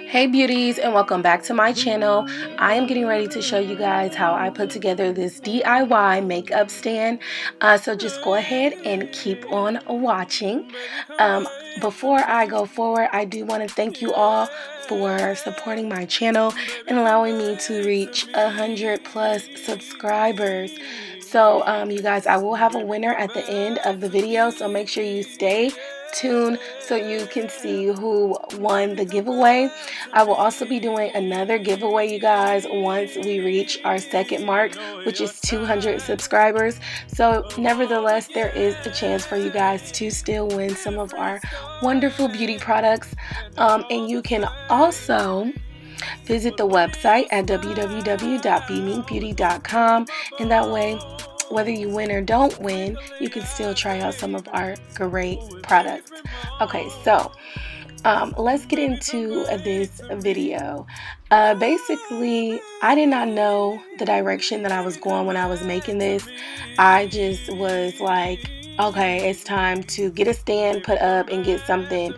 Hey beauties, and welcome back to my channel. I am getting ready to show you guys how I put together this DIY makeup stand. So just go ahead and keep on watching. Before I go forward, I do want to thank you all for supporting my channel and allowing me to reach 100+ subscribers. So you guys, I will have a winner at the end of the video, so make sure you stay tuned so you can see who won the giveaway. I will also be doing another giveaway, you guys, once we reach our second mark, which is 200 subscribers. So nevertheless, there is a chance for you guys to still win some of our wonderful beauty products. And you can also visit the website at www.beminkedbeauty.com, and that way, whether you win or don't win, you can still try out some of our great products. Okay, so let's get into this video. Basically, I did not know the direction that I was going when I was making this. I just was like, okay, it's time to get a stand put up and get something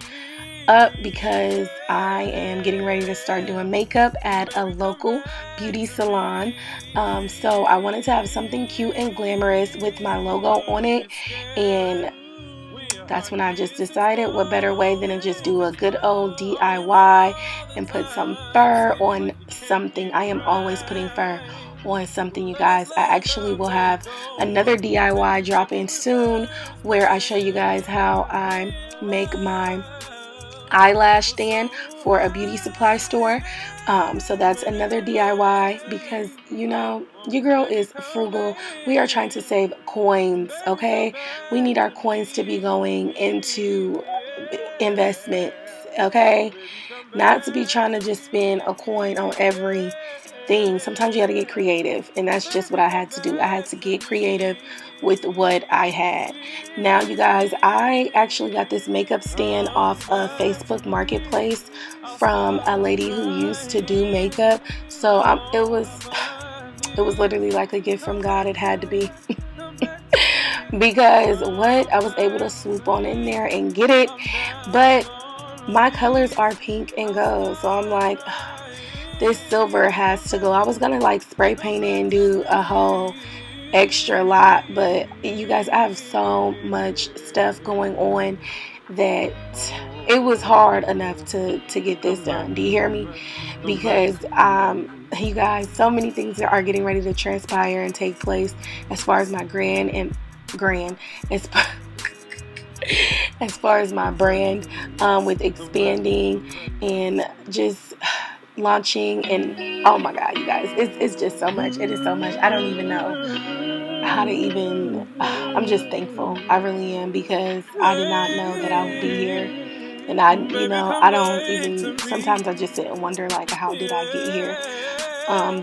up because I am getting ready to start doing makeup at a local beauty salon. So I wanted to have something cute and glamorous with my logo on it, and that's when I just decided what better way than to just do a good old DIY and put some fur on something. I am always putting fur on something, you guys. I actually will have another DIY drop in soon where I show you guys how I make my eyelash stand for a beauty supply store. So that's another DIY because, you know, your girl is frugal. We are trying to save coins, okay? We need our coins to be going into investments, okay? Not to be trying to just spend a coin on everything. Sometimes you got to get creative, and that's just what I had to do. I had to get creative with what I had. Now, you guys, I actually got this makeup stand off of Facebook Marketplace from a lady who used to do makeup. So it was literally like a gift from God. It had to be. Because what I was able to swoop on in there and get it, but my colors are pink and gold, so I'm like, this silver has to go. I was gonna like spray paint it and do a whole extra lot, but you guys, I have so much stuff going on that it was hard enough to get this done. Do you hear me? Because you guys, so many things are getting ready to transpire and take place as far as my as far as my brand, with expanding and just launching, and oh my god, you guys, it's just so much. It is so much. I don't even know how to even I'm just thankful. I really am, because I did not know that I would be here. And I don't even, sometimes I just sit and wonder, like, how did I get here?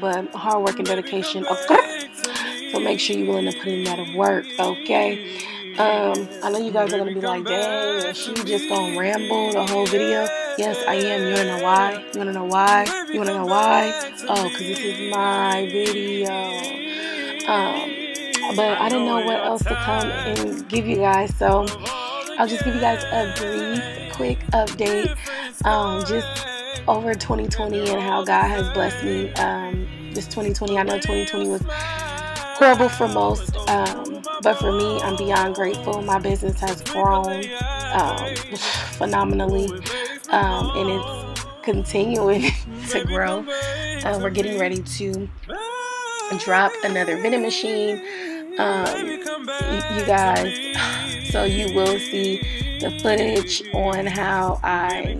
But hard work and dedication, okay? So make sure you're willing to put in that work, okay? I know you guys are going to be like, dang, is she just going to ramble the whole video? Yes, I am. You want to know why? You want to know why? You want to know why? Oh, because this is my video. But I didn't know what else to come and give you guys, so I'll just give you guys a brief, quick update, just over 2020 and how God has blessed me. This 2020, I know 2020 was horrible for most, but for me, I'm beyond grateful. My business has grown phenomenally, and it's continuing to grow. We're getting ready to drop another vending machine, you guys, so you will see the footage on how I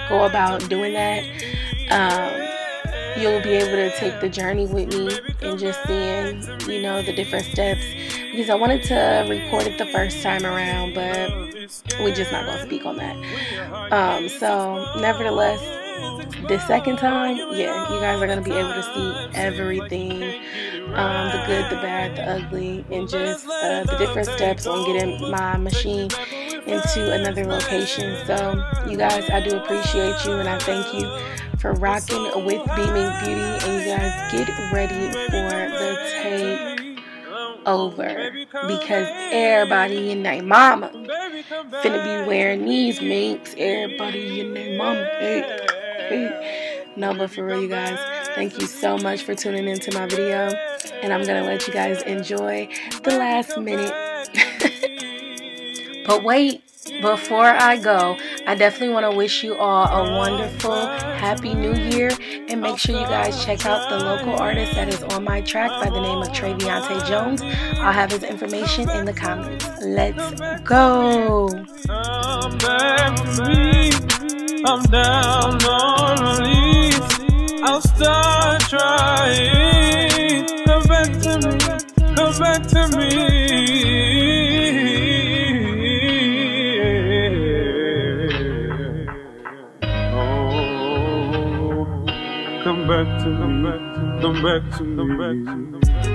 go about doing that. You'll be able to take the journey with me and just seeing, the different steps, because I wanted to record it the first time around, but we're just not going to speak on that. So nevertheless, the second time, yeah, you guys are going to be able to see everything, the good, the bad, the ugly, and just the different steps on getting my machine into another location. So you guys, I do appreciate you, and I thank you for rocking with Minked Beauty, and you guys get ready for the takeover, because everybody and their mama finna be wearing these minks. Everybody and their mama, hey. No, but for real, you guys, thank you so much for tuning into my video. And I'm going to let you guys enjoy the last minute. But wait, before I go, I definitely want to wish you all a wonderful, happy new year. And make sure you guys check out the local artist that is on my track by the name of Traviante Jones. I'll have his information in the comments. Let's go. Come back to me. I'm down on my knees. I'll start trying. Come back to me. Come back to me. Oh, come back to me. Come back to me.